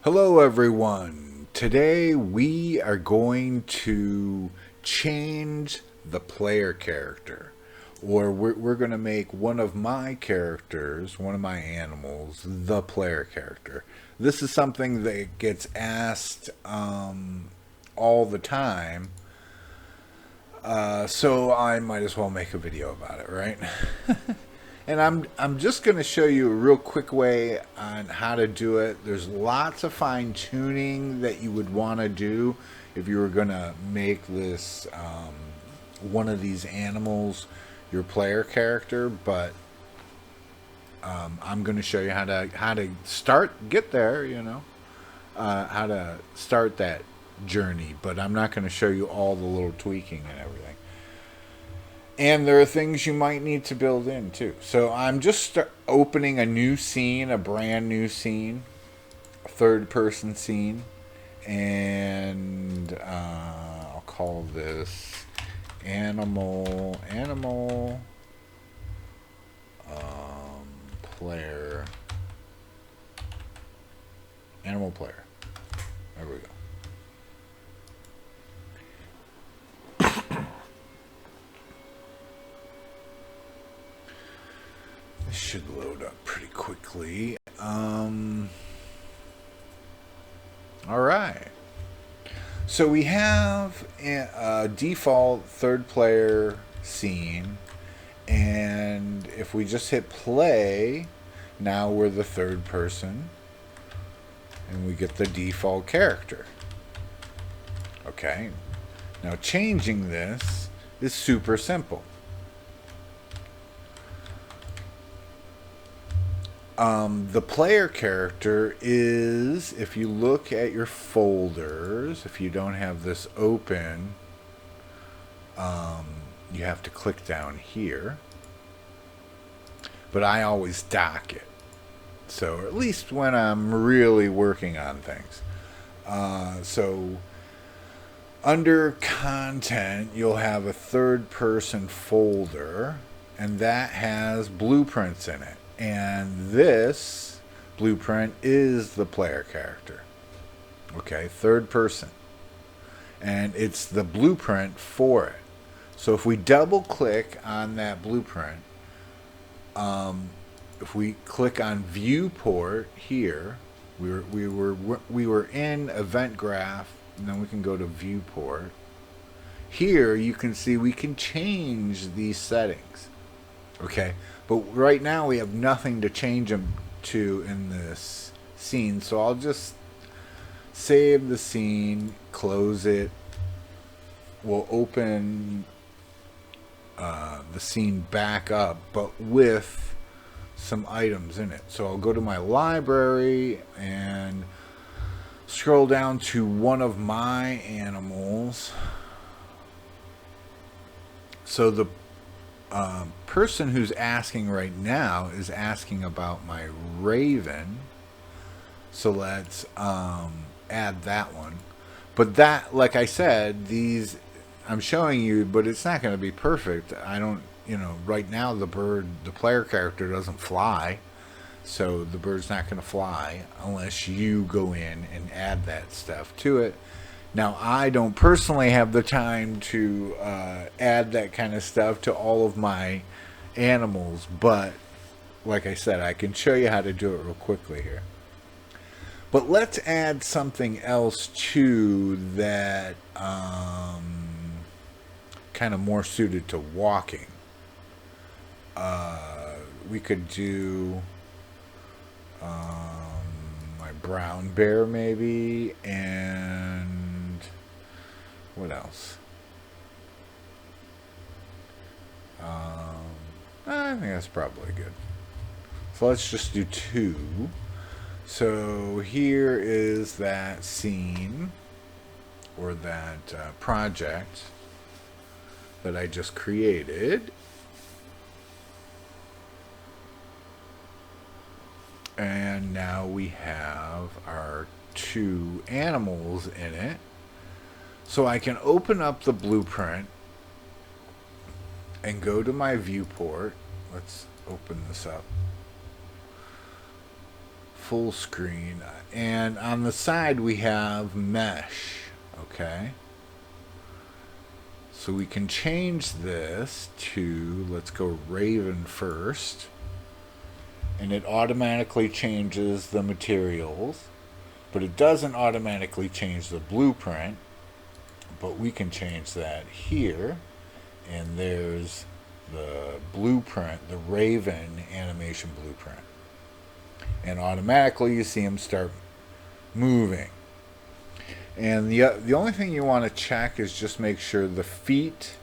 Hello, everyone. Today we are going to change the player character. Or we're going to make one of my characters, one of my animals, the player character. This is something that gets asked all the time. So I might as well make a video about it, right? And I'm just going to show you a real quick way on how to do it. There's lots of fine tuning that you would want to do if you were going to make this one of these animals your player character, but I'm going to show you how to get there. How to start that journey. But I'm not going to show you all the little tweaking and everything. And there are things you might need to build in too. So I'm just opening a new scene, a brand new scene, a third person scene. And I'll call this animal player. Animal player. There we go. This should load up pretty quickly. All right. So we have a default third player scene, and if we just hit play, now we're the third person, and we get the default character. Okay. Now changing this is super simple. The player character is, if you look at your folders, if you don't have this open, you have to click down here. But I always dock it. So at least when I'm really working on things. So under content, you'll have a third person folder, and that has blueprints in it. And this blueprint is the player character. Okay, third person. And it's the blueprint for it. So if we double click on that blueprint, if we click on viewport here, we were in event graph, and then we can go to viewport. Here you can see we can change these settings. Okay, but right now we have nothing to change them to in this scene, so I'll just save the scene, close it. We'll open the scene back up, but with some items in it. So I'll go to my library and scroll down to one of my animals. So the person who's asking right now is asking about my raven. So let's add that one. But that, like I said, these I'm showing you, but it's not going to be perfect. I don't, right now the player character doesn't fly. So the bird's not going to fly unless you go in and add that stuff to it. Now, I don't personally have the time to add that kind of stuff to all of my animals, but like I said, I can show you how to do it real quickly here. But let's add something else too that kind of more suited to walking. We could do my brown bear maybe, and what else? I think that's probably good. So let's just do two. So here is that scene, or that project that I just created. And now we have our two animals in it. So I can open up the blueprint and go to my viewport. Let's open this up. full screen. And on the side we have mesh. Okay. So we can change this to, let's go Raven first. And it automatically changes the materials. But it doesn't automatically change the blueprint. But we can change that here. And there's the blueprint, the Raven animation blueprint. And automatically you see him start moving. And the only thing you want to check is just make sure the feet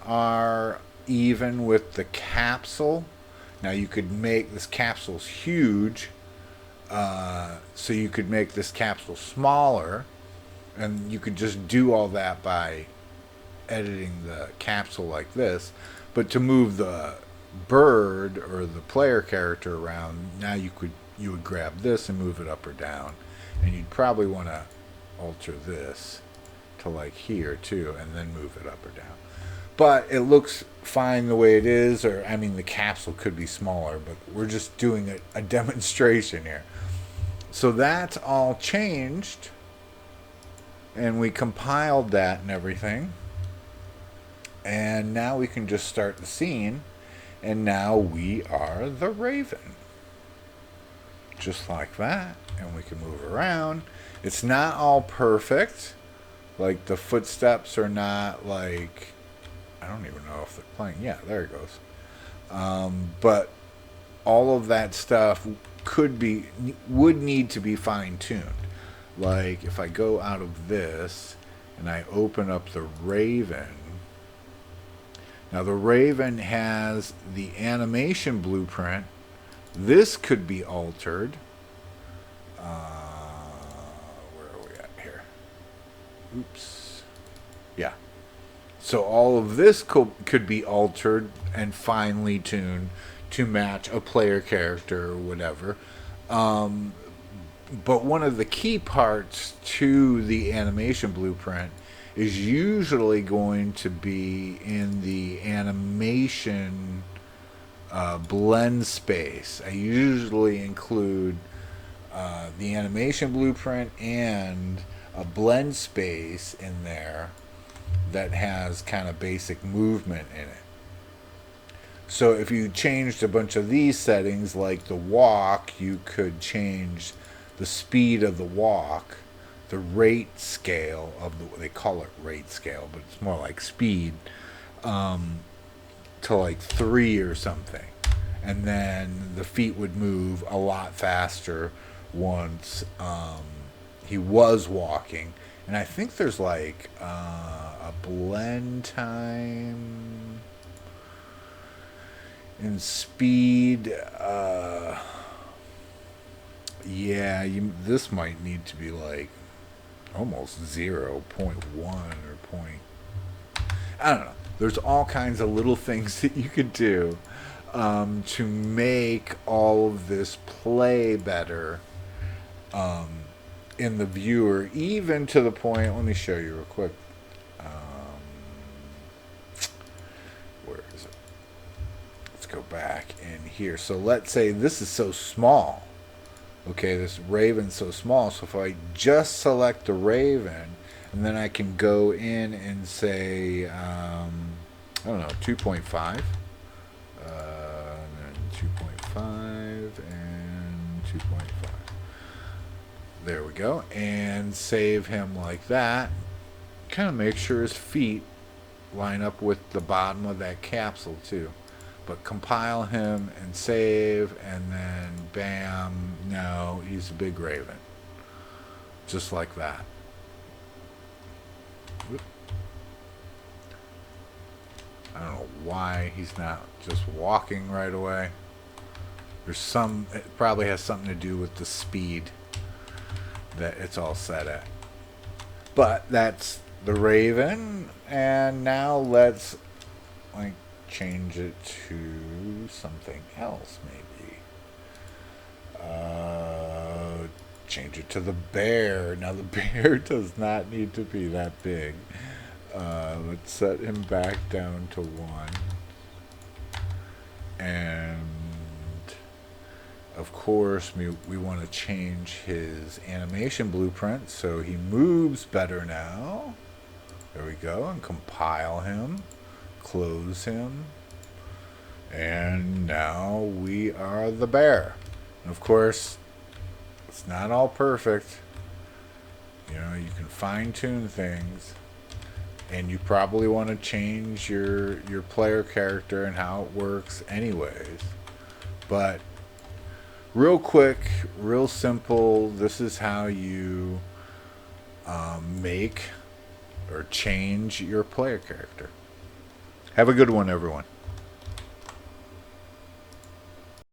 are even with the capsule. Now you could make this capsule's huge, so you could make this capsule smaller, and you could just do all that by editing the capsule like this. But to move the bird or the player character around, now you would grab this and move it up or down, and you'd probably want to alter this to like here too, and then move it up or down. But it looks fine the way it is, or I mean the capsule could be smaller, but we're just doing a demonstration here. So that's all changed, and we compiled that and everything, and now we can just start the scene, and now we are the Raven. Just like that, and we can move around. It's not all perfect. Like the footsteps are not like, I don't even know if they're playing. Yeah, there it goes. But all of that stuff would need to be fine-tuned. Like if I go out of this and I open up the Raven. Now the Raven has the animation blueprint. This could be altered. Where are we at here? Oops. Yeah. So all of this could be altered and finely tuned to match a player character or whatever. But one of the key parts to the animation blueprint is usually going to be in the animation blend space. I usually include the animation blueprint and a blend space in there that has kind of basic movement in it. So if you changed a bunch of these settings, like the walk, you could change the speed of the walk, the rate scale of they call it rate scale, but it's more like speed, to like 3 or something. And then the feet would move a lot faster once he was walking. And I think there's like a blend time in speed. Yeah, this might need to be like almost 0.1 or point. I don't know. There's all kinds of little things that you could do to make all of this play better in the viewer, even to the point, let me show you real quick. Where is it? Let's go back in here. So let's say this is so small. Okay, this Raven's so small. So if I just select the Raven, and then I can go in and say, I don't know, 2.5. And then 2.5 and 2.5. There we go. And save him like that. Kind of make sure his feet line up with the bottom of that capsule too. But compile him and save, and then bam, now he's a big Raven. Just like that. Whoop. I don't know why he's not just walking right away. It probably has something to do with the speed that it's all set at. But that's the Raven, and now let's like change it to something else maybe. Change it to the bear. Now the bear does not need to be that big. Let's set him back down to 1. And of course, we want to change his animation blueprint so he moves better now. There we go. And compile him. Close him. And now we are the bear. And of course, it's not all perfect. You know, you can fine-tune things. And you probably want to change your player character and how it works anyways. But real quick, real simple, this is how you make or change your player character. Have a good one, everyone.